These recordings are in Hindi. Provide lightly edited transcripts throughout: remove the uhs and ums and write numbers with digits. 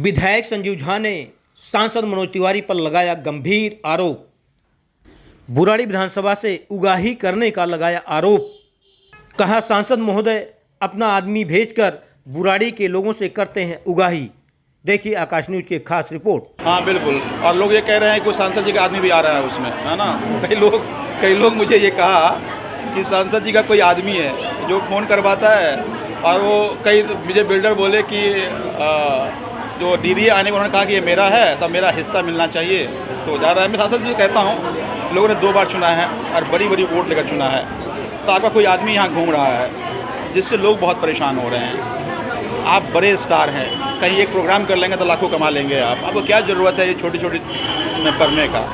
विधायक संजीव झा ने सांसद मनोज तिवारी पर लगाया गंभीर आरोप। बुराड़ी विधानसभा से उगाही करने का लगाया आरोप। कहा सांसद महोदय अपना आदमी भेजकर बुराड़ी के लोगों से करते हैं उगाही। देखिए आकाश न्यूज की खास रिपोर्ट। हाँ बिल्कुल, और लोग ये कह रहे हैं कि सांसद जी का आदमी भी आ रहा है उसमें, है ना। कई लोग मुझे ये कहा कि सांसद जी का कोई आदमी है जो फ़ोन करवाता है, और वो कई मुझे बिल्डर बोले कि जो डीडीए आने को उन्होंने कहा कि ये मेरा है तो मेरा हिस्सा मिलना चाहिए, तो जा रहा है। मैं सांसद जी से कहता हूँ, लोगों ने 2 बार चुना है और बड़ी बड़ी वोट लेकर चुना है, तो आपका कोई आदमी यहाँ घूम रहा है जिससे लोग बहुत परेशान हो रहे हैं। आप बड़े स्टार हैं, कहीं एक प्रोग्राम कर लेंगे तो लाखों कमा लेंगे। आपको क्या ज़रूरत है ये छोटी छोटी में पढ़ने का।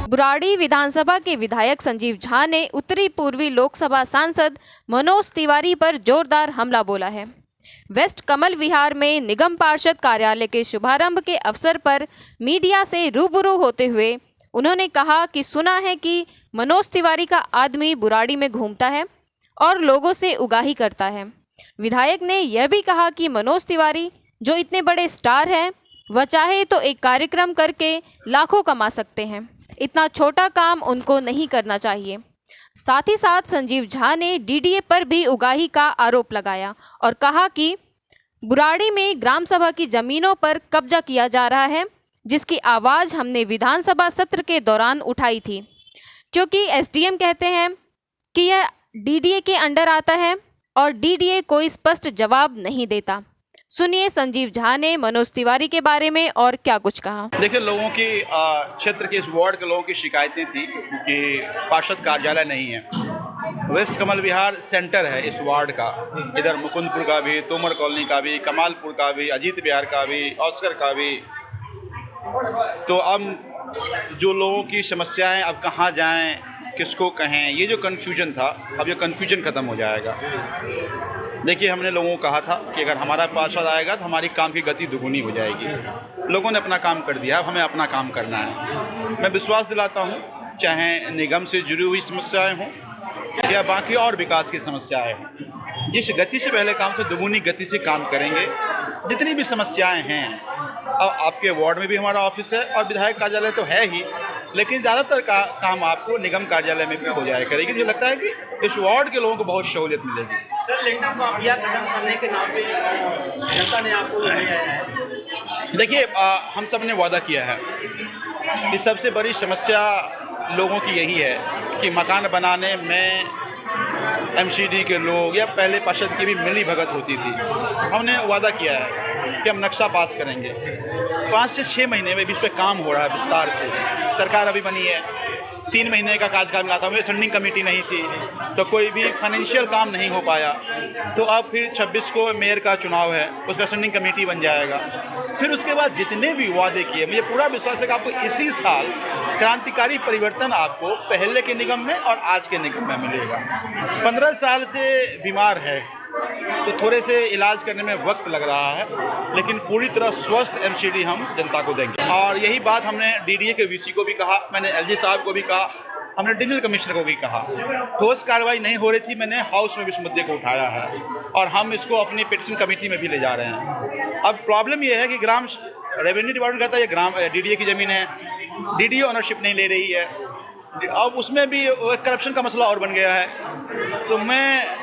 बुराड़ी विधानसभा के विधायक संजीव झा ने उत्तरी पूर्वी लोकसभा सांसद मनोज तिवारी पर जोरदार हमला बोला है। वेस्ट कमल विहार में निगम पार्षद कार्यालय के शुभारंभ के अवसर पर मीडिया से रूबरू होते हुए उन्होंने कहा कि सुना है कि मनोज तिवारी का आदमी बुराड़ी में घूमता है और लोगों से उगाही करता है। विधायक ने यह भी कहा कि मनोज तिवारी जो इतने बड़े स्टार हैं, वह चाहे तो एक कार्यक्रम करके लाखों कमा सकते हैं। इतना छोटा काम उनको नहीं करना चाहिए। साथ ही साथ संजीव झा ने डीडीए पर भी उगाही का आरोप लगाया और कहा कि बुराड़ी में ग्राम सभा की जमीनों पर कब्जा किया जा रहा है, जिसकी आवाज़ हमने विधानसभा सत्र के दौरान उठाई थी, क्योंकि एसडीएम कहते हैं कि यह डीडीए के अंडर आता है और डीडीए कोई स्पष्ट जवाब नहीं देता। सुनिए संजीव झा ने मनोज तिवारी के बारे में और क्या कुछ कहा। देखिए, लोगों की क्षेत्र के इस वार्ड के लोगों की शिकायतें थी कि पार्षद कार्यालय नहीं है। वेस्ट कमल विहार सेंटर है इस वार्ड का, इधर मुकुंदपुर का भी, तोमर कॉलोनी का भी, कमालपुर का भी, अजीत विहार का भी, ऑस्कर का भी। तो अब जो लोगों की समस्याएं, अब कहाँ जाएं, किसको कहें, ये जो कन्फ्यूजन था, अब ये कन्फ्यूजन ख़त्म हो जाएगा। देखिए, हमने लोगों को कहा था कि अगर हमारा पार्षद आएगा तो हमारी काम की गति दुगुनी हो जाएगी। लोगों ने अपना काम कर दिया, अब हमें अपना काम करना है। मैं विश्वास दिलाता हूँ, चाहे निगम से जुड़ी हुई समस्याएं हों या बाकी और विकास की समस्याएं हों, जिस गति से पहले काम से दुगुनी गति से काम करेंगे। जितनी भी समस्याएँ हैं, अब आपके वार्ड में भी हमारा ऑफिस है और विधायक कार्यालय तो है ही, लेकिन ज़्यादातर काम आपको निगम कार्यालय में भी हो जाया करेगी। मुझे लगता है कि इस वार्ड के लोगों को बहुत सहूलियत मिलेगी। सर, लेकिन माफिया खत्म करने के नाम पे जनता ने आपको लगाया है। देखिए, हम सब ने वादा किया है कि सबसे बड़ी समस्या लोगों की यही है कि मकान बनाने में एमसीडी के लोग या पहले पार्षद की भी मिली भगत होती थी। हमने वादा किया है कि हम नक्शा पास करेंगे। 5 से 6 महीने में भी इस पर काम हो रहा है विस्तार से। सरकार अभी बनी है, 3 महीने का कार्यकाल मिला था, मुझे फंडिंग कमेटी नहीं थी तो कोई भी फाइनेंशियल काम नहीं हो पाया। तो अब फिर 26 को मेयर का चुनाव है, उसका फंडिंग कमेटी बन जाएगा। फिर उसके बाद जितने भी वादे किए, मुझे पूरा विश्वास है कि आपको इसी साल क्रांतिकारी परिवर्तन आपको पहले के निगम में और आज के निगम में मिलेगा। 15 साल से बीमार है तो थोड़े से इलाज करने में वक्त लग रहा है, लेकिन पूरी तरह स्वस्थ एमसीडी हम जनता को देंगे। और यही बात हमने डीडीए के वीसी को भी कहा, मैंने एलजी साहब को भी कहा, हमने डिविजनल कमिश्नर को भी कहा। ठोस कार्रवाई नहीं हो रही थी, मैंने हाउस में भी इस मुद्दे को उठाया है और हम इसको अपनी पिटीशन कमेटी में भी ले जा रहे हैं। अब प्रॉब्लम यह है कि ग्राम रेवेन्यू डिपार्टमेंट कहता है ये ग्राम डीडीए की ज़मीन है, डीडीए ओनरशिप नहीं ले रही है। अब उसमें भी करप्शन का मसला और बन गया है। तो मैं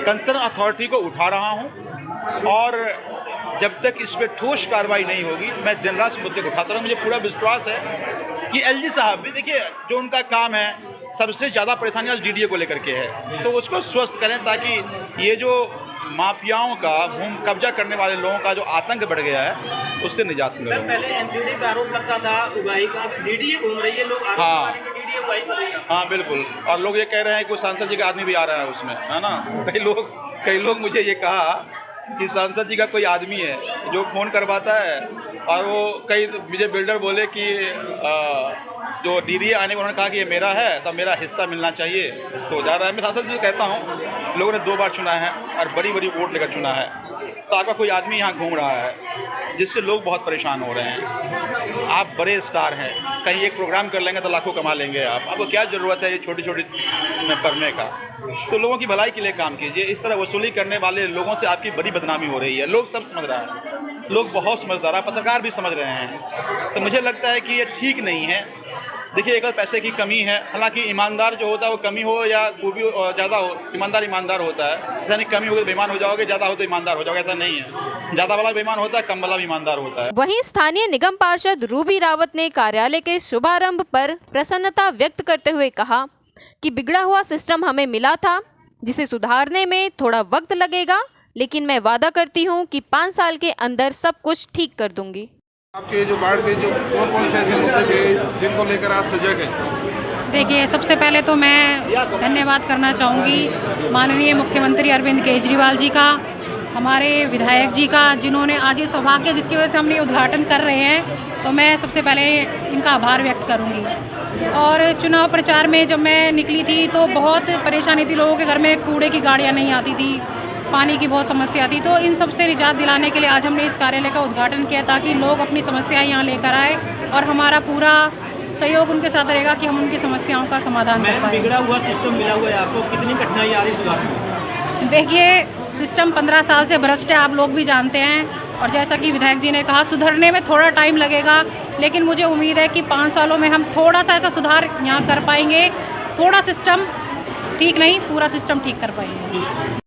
कंसर्न अथॉरिटी को उठा रहा हूं और जब तक इस पर ठोस कार्रवाई नहीं होगी, मैं दिन रात इस मुद्दे को उठाता रहूँ। मुझे पूरा विश्वास है कि एलजी साहब भी, देखिए जो उनका काम है, सबसे ज़्यादा परेशानी आज डीडीए को लेकर के है, तो उसको स्वस्थ करें ताकि ये जो माफियाओं का, भूमि कब्जा करने वाले लोगों का जो आतंक बढ़ गया है, उससे निजात मिले। पहले एमसीडी पे आरोप लगता था उगाही का, डीडीए घूम रही है, लोग डीडीए उगाही कर रही है। हाँ बिल्कुल, और लोग ये कह रहे हैं कि सांसद जी का आदमी भी आ रहा है उसमें, है ना। कई लोग मुझे ये कहा कि सांसद जी का कोई आदमी है जो फ़ोन करवाता है, और वो कई मुझे बिल्डर बोले कि जो डीडीए आने को उन्होंने कहा कि ये मेरा है तो मेरा हिस्सा मिलना चाहिए, तो जा रहा है। मैं सांसद जी से कहता हूँ, लोगों ने 2 बार चुना है और बड़ी बड़ी वोट लेकर चुना है, तो आपका कोई आदमी यहाँ घूम रहा है जिससे लोग बहुत परेशान हो रहे हैं। आप बड़े स्टार हैं, कहीं एक प्रोग्राम कर लेंगे तो लाखों कमा लेंगे आपको क्या ज़रूरत है ये छोटी छोटी में पढ़ने का। तो लोगों की भलाई के लिए काम कीजिए। इस तरह वसूली करने वाले लोगों से आपकी बड़ी बदनामी हो रही है। लोग सब समझ रहा है, लोग बहुत समझदार है, पत्रकार भी समझ रहे हैं। तो मुझे लगता है कि ये ठीक नहीं है। देखिए, एक पैसे की कमी है, हालांकि ईमानदार जो होता है वो कमी हो या खूबी ज़्यादा हो, ईमानदार होता है। यानी कमी हो तो बेईमान हो जाओगे, ज़्यादा हो तो ईमानदार हो जाओगे, ऐसा नहीं है। ज़्यादा वाला बेईमान होता है, कम वाला भी ईमानदार होता है। वहीं स्थानीय निगम पार्षद रूबी रावत ने कार्यालय के शुभारंभ पर प्रसन्नता व्यक्त करते हुए कहा कि बिगड़ा हुआ सिस्टम हमें मिला था, जिसे सुधारने में थोड़ा वक्त लगेगा, लेकिन मैं वादा करती हूं कि 5 साल के अंदर सब कुछ ठीक कर दूंगी। आपके जो वार्ड के जो कौन से ऐसे मुद्दे थे जिनको लेकर आप सजग हैं? देखिए, सबसे पहले तो मैं धन्यवाद करना चाहूँगी माननीय मुख्यमंत्री अरविंद केजरीवाल जी का, हमारे विधायक जी का, जिन्होंने आज ये सौभाग्य जिसकी वजह से हम ये उद्घाटन कर रहे हैं, तो मैं सबसे पहले इनका आभार व्यक्त करूँगी। और चुनाव प्रचार में जब मैं निकली थी तो बहुत परेशानी थी, लोगों के घर में कूड़े की गाड़ियाँ नहीं आती थी, पानी की बहुत समस्या थी। तो इन सब से निजात दिलाने के लिए आज हमने इस कार्यालय का उद्घाटन किया ताकि लोग अपनी समस्याएं यहाँ लेकर आए और हमारा पूरा सहयोग उनके साथ रहेगा कि हम उनकी समस्याओं का समाधान कर पाएं। बिगड़ा हुआ सिस्टम मिला हुआ है आपको, कितनी कठिनाई आ रही है सुधार में? देखिए, सिस्टम 15 साल से भ्रष्ट है, आप लोग भी जानते हैं। और जैसा कि विधायक जी ने कहा, सुधरने में थोड़ा टाइम लगेगा, लेकिन मुझे उम्मीद है कि 5 सालों में हम थोड़ा सा ऐसा सुधार यहाँ कर पाएंगे। थोड़ा सिस्टम ठीक नहीं, पूरा सिस्टम ठीक कर पाएंगे।